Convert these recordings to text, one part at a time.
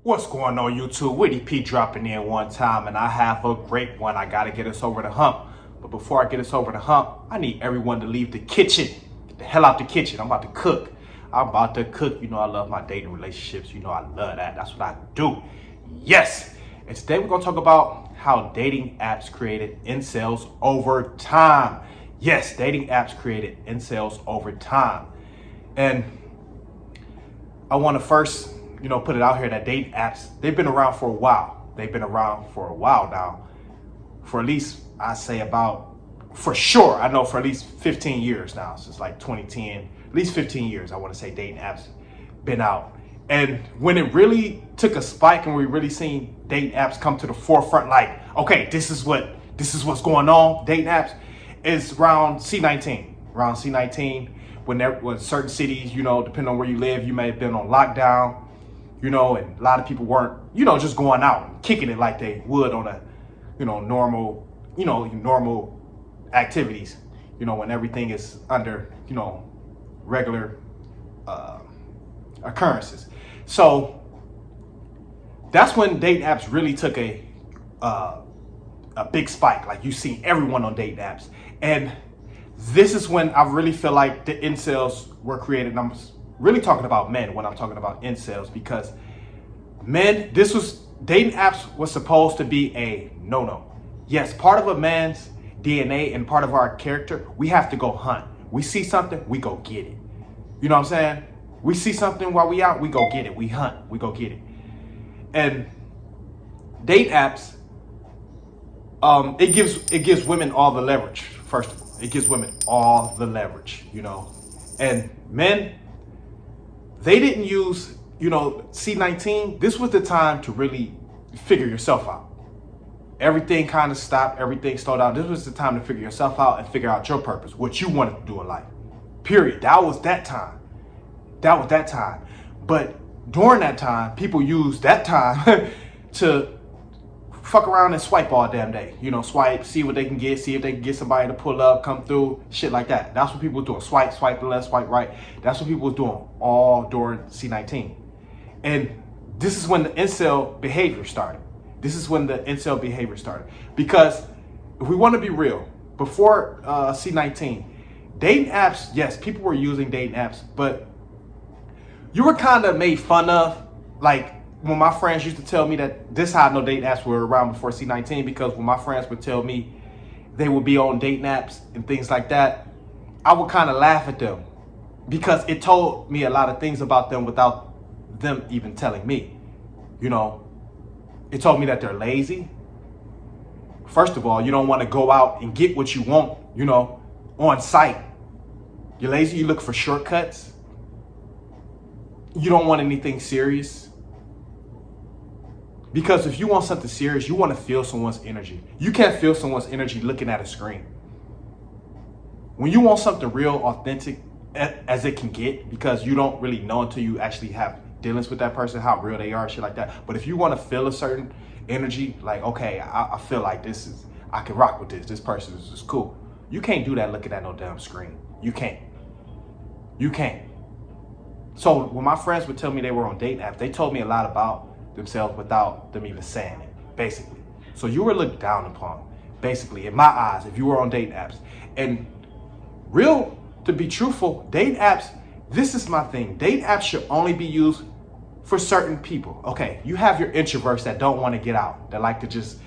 What's going on, YouTube? Witty P dropping in one time, and I have a great one. I gotta get us over the hump. But before I get us over the hump, I need everyone to leave the kitchen. Get the hell out the kitchen. I'm about to cook. I'm about to cook. You know I love my dating relationships. You know I love that. That's what I do. Yes. And today we're gonna talk about how dating apps created incels over time. Yes, dating apps created incels over time. And I want to first, put it out here that dating apps, they've been around for a while. They've been around for a while now. For at least, I say about, for sure, I know for at least 15 years now, since like 2010, at least 15 years, I want to say dating apps been out. And when it really took a spike and we really seen dating apps come to the forefront, like, okay, this is what's going on, dating apps, is around C19. Around C19, when certain cities, depending on where you live, you may have been on lockdown, and a lot of people weren't, just going out and kicking it like they would on a, normal activities, when everything is under, regular occurrences. So that's when dating apps really took a big spike. Like you see everyone on dating apps. And this is when I really feel like the incels were created. And I'm really talking about men when I'm talking about incels, because men, dating apps was supposed to be a no-no. Yes, part of a man's DNA and part of our character, we have to go hunt. We see something, we go get it. You know what I'm saying? We see something while we out, we go get it. We hunt, we go get it. And date apps, it gives women all the leverage. First of all, it gives women all the leverage, and men, they didn't use, C19. This was the time to really figure yourself out. Everything kind of stopped, everything slowed down. This was the time to figure yourself out and figure out your purpose, what you wanted to do in life. Period. That was that time. But during that time, people used that time to fuck around and swipe all damn day. Swipe, see what they can get, see if they can get somebody to pull up, come through, shit like that. That's what people were doing. Swipe left, swipe right. That's what people were doing all during C19. And this is when the incel behavior started. Because if we want to be real, before C19, dating apps, yes, people were using dating apps, but you were kind of made fun of. Like, when my friends used to tell me that, this is how I know dating apps were around before C19, because when my friends would tell me they would be on dating apps and things like that, I would kind of laugh at them, because it told me a lot of things about them without them even telling me. It told me that they're lazy. First of all, you don't want to go out and get what you want, on site. You're lazy, you look for shortcuts. You don't want anything serious. Because if you want something serious, you want to feel someone's energy. You can't feel someone's energy looking at a screen. When you want something real, authentic as it can get, because you don't really know until you actually have dealings with that person, how real they are, shit like that. But if you want to feel a certain energy, like, okay, I feel like I can rock with this person is cool. You can't do that looking at no damn screen. You can't. So when my friends would tell me they were on dating apps, they told me a lot about themselves without them even saying it, basically. So you were looked down upon, basically, in my eyes, if you were on dating apps. And to be truthful, dating apps, this is my thing. Dating apps should only be used for certain people. Okay, you have your introverts that don't want to get out, that like to just,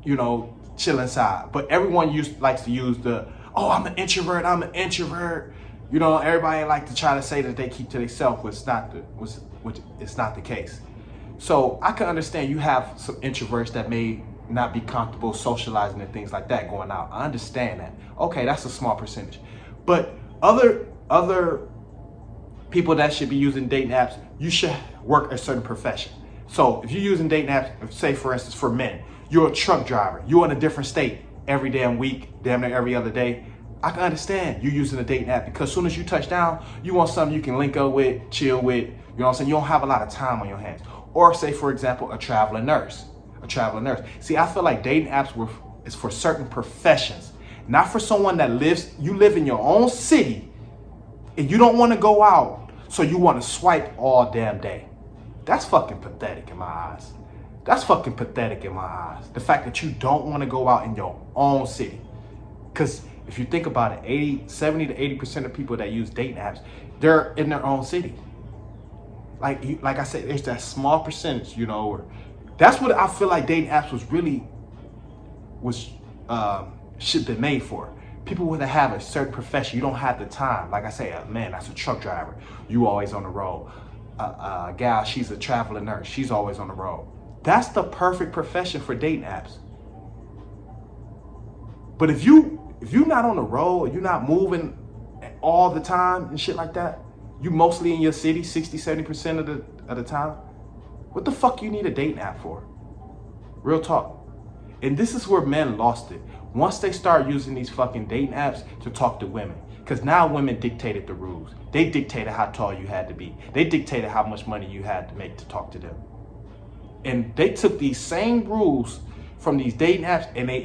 chill inside. But everyone likes to use I'm an introvert. Everybody like to try to say that they keep to themselves, which is not the case. So I can understand you have some introverts that may not be comfortable socializing and things like that going out. I understand that. Okay, that's a small percentage. But other people that should be using dating apps, you should work a certain profession. So if you're using dating apps, say for instance for men, you're a truck driver, you're in a different state every damn week, damn near every other day. I can understand you using a dating app, because as soon as you touch down, you want something you can link up with, chill with, you don't have a lot of time on your hands. Or say, for example, a traveling nurse. See, I feel like dating apps is for certain professions, not for someone that you live in your own city and you don't want to go out, so you want to swipe all damn day. That's fucking pathetic in my eyes. That's fucking pathetic in my eyes. The fact that you don't want to go out in your own city. Because if you think about it, 70 to 80% of people that use dating apps, they're in their own city. Like I said, there's that small percentage, you know, or that's what I feel like dating apps should be made for. People would have a certain profession. You don't have the time. Like I say, man, that's a truck driver. You always on the road. A gal, she's a traveling nurse. She's always on the road. That's the perfect profession for dating apps. But if you're not on the road, you're not moving all the time and shit like that, you mostly in your city 60, 70% of the time, what the fuck you need a dating app for? Real talk. And this is where men lost it. Once they start using these fucking dating apps to talk to women, because now women dictated the rules. They dictated how tall you had to be. They dictated how much money you had to make to talk to them. And they took these same rules from these dating apps and they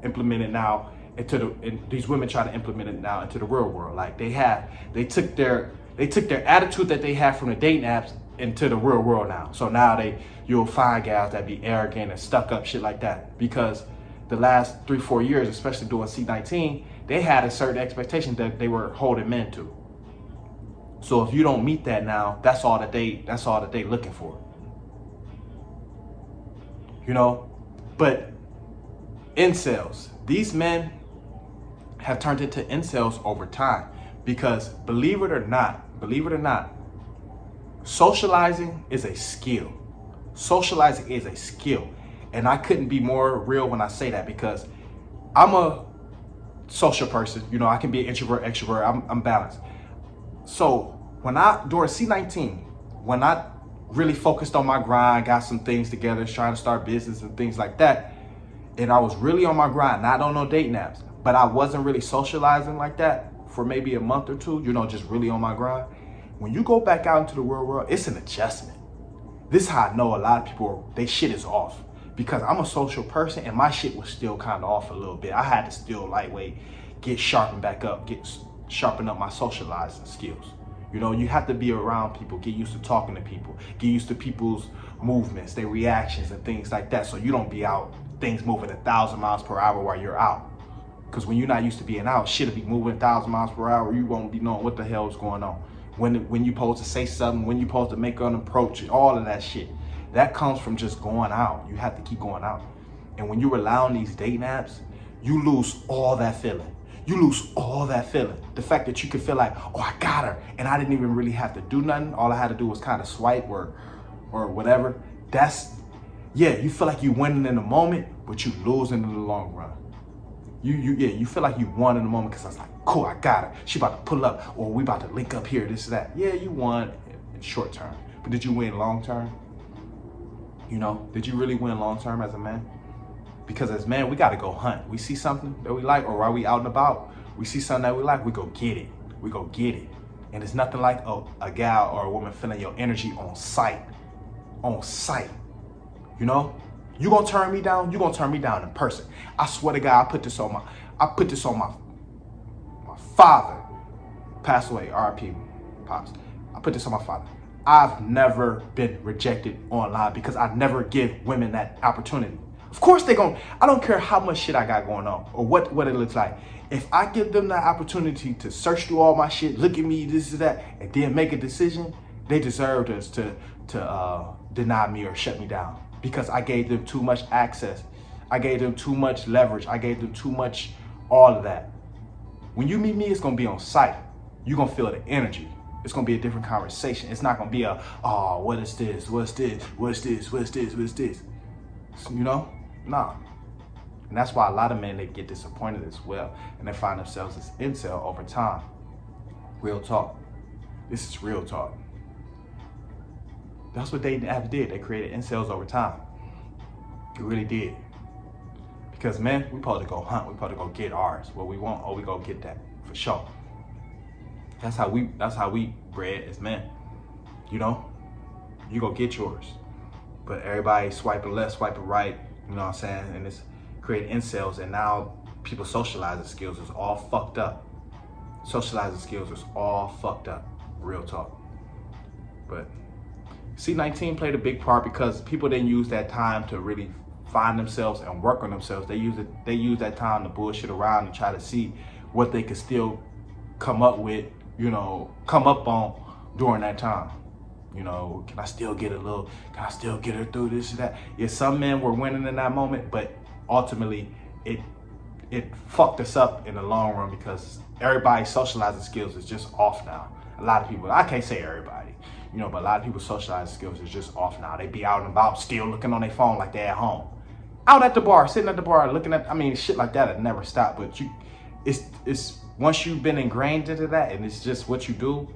implemented now and these women try to implement it now into the real world. Like they took their attitude that they had from the dating apps into the real world now. So now you'll find gals that be arrogant and stuck up, shit like that. Because the last 3-4 years, especially during C-19, they had a certain expectation that they were holding men to. So if you don't meet that now, that's all that they looking for. You know? But incels, these men have turned into incels over time. Because believe it or not, socializing is a skill. Socializing is a skill. And I couldn't be more real when I say that, because I'm a social person. You know, I can be an introvert, extrovert. I'm balanced. So during C-19, when I really focused on my grind, got some things together, trying to start business and things like that, and I was really on my grind, not on no dating apps, but I wasn't really socializing like that for maybe a month or two, you know, just really on my grind. When you go back out into the real world, it's an adjustment. This is how I know a lot of people, they shit is off. Because I'm a social person and my shit was still kind of off a little bit. I had to still lightweight, get sharpened back up, sharpen up my socializing skills. You know, you have to be around people, get used to talking to people, get used to people's movements, their reactions and things like that. So you don't be out, things moving 1,000 miles per hour while you're out. Because when you're not used to being out, shit'll be moving 1,000 miles per hour. You won't be knowing what the hell is going on. When you're supposed to say something, when you're supposed to make an approach, all of that shit. That comes from just going out. You have to keep going out. And when you rely on these dating apps, you lose all that feeling. You lose all that feeling. The fact that you can feel like, oh, I got her, and I didn't even really have to do nothing. All I had to do was kind of swipe or whatever. You feel like you winning in the moment, but you losing in the long run. You feel like you won in the moment because I was like, cool, I got her. She about to pull up, or we about to link up here, this, that. Yeah, you won in short term, but did you win long term? You know, did you really win long term as a man? Because as men, we got to go hunt. We see something that we like, or while we out and about, we see something that we like, we go get it. We go get it. And it's nothing like a gal or a woman feeling your energy on sight. On sight. You know? You gonna turn me down? You gonna turn me down in person. I swear to God, I put this on my father. Passed away, R.I.P. Pops. I put this on my father. I've never been rejected online because I never give women that opportunity. Of course I don't care how much shit I got going on or what it looks like. If I give them that opportunity to search through all my shit, look at me, this is that, and then make a decision, they deserved us to deny me or shut me down because I gave them too much access. I gave them too much leverage. I gave them too much, all of that. When you meet me, it's gonna be on sight. You're gonna feel the energy. It's gonna be a different conversation. It's not gonna be what is this? What's this? What's this? What's this? What's this? You know? Nah. And that's why a lot of men, they get disappointed as well. And they find themselves as incel over time. Real talk. This is real talk. That's what they did. They created incels over time. It really did. Because men, we supposed to go hunt. We supposed to go get ours. What we want, we go get that. For sure. That's how we bred as men. You know? You go get yours. But everybody swiping left, swiping right, you know what I'm saying? And it's creating incels, and now people socializing skills is all fucked up. Socializing skills is all fucked up. Real talk. But C19 played a big part because people didn't use that time to really find themselves and work on themselves. They use that time to bullshit around and try to see what they could still come up with, you know, come up on during that time. You know, can I still get her through this or that? Yeah, some men were winning in that moment, but ultimately it fucked us up in the long run because everybody's socializing skills is just off now. A lot of people, I can't say everybody, you know, but a lot of people's socializing skills is just off now. They be out and about still looking on their phone like they're at home. Out at the bar, sitting at the bar, looking at, I mean, shit like that had never stopped, but it's once you've been ingrained into that and it's just what you do.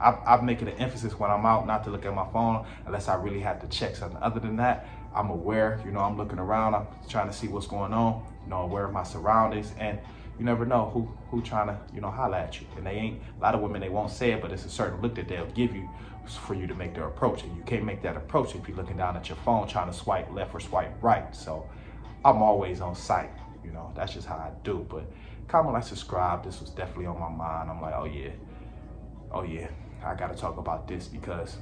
I make it an emphasis when I'm out not to look at my phone unless I really have to check something. Other than that, I'm aware, you know, I'm looking around, I'm trying to see what's going on, you know, aware of my surroundings, and you never know who trying to, you know, holler at you. And they ain't, a lot of women, they won't say it, but it's a certain look that they'll give you for you to make their approach. And you can't make that approach if you're looking down at your phone trying to swipe left or swipe right. So I'm always on site, you know, that's just how I do. But comment, like, subscribe. This was definitely on my mind. I'm like, oh yeah, I gotta talk about this because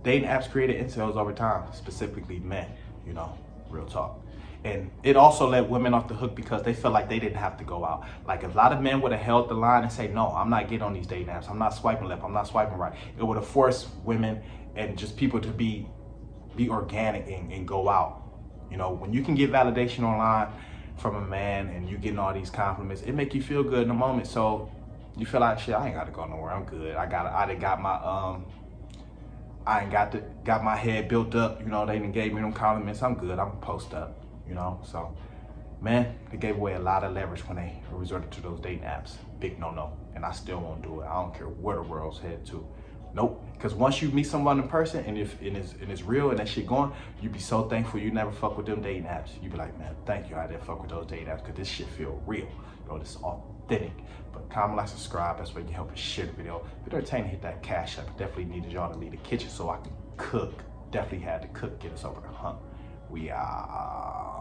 dating apps created incels over time, specifically men, you know, real talk. And it also let women off the hook because they felt like they didn't have to go out. Like if a lot of men would have held the line and say, no, I'm not getting on these dating apps. I'm not swiping left, I'm not swiping right. It would have forced women and just people to be organic and go out. You know, when you can get validation online from a man and you getting all these compliments, it make you feel good in the moment. So you feel like, shit, I ain't got to go nowhere. I'm good. I ain't got my head built up. You know, they done gave me them compliments. I'm good. I'm post up. You know, so man, they gave away a lot of leverage when they resorted to those dating apps. Big no. And I still won't do it. I don't care where the world's headed to. Nope. Because once you meet someone in person and it's real and that shit going, you be so thankful you never fuck with them dating apps. You be like, man, thank you I didn't fuck with those dating apps because this shit feel real. You know, this is authentic. But comment, like, subscribe. That's where you can help us share the video. If you're entertained, hit that cash app. Definitely needed y'all to leave the kitchen so I can cook. Definitely had to cook, get us over the hump. We are...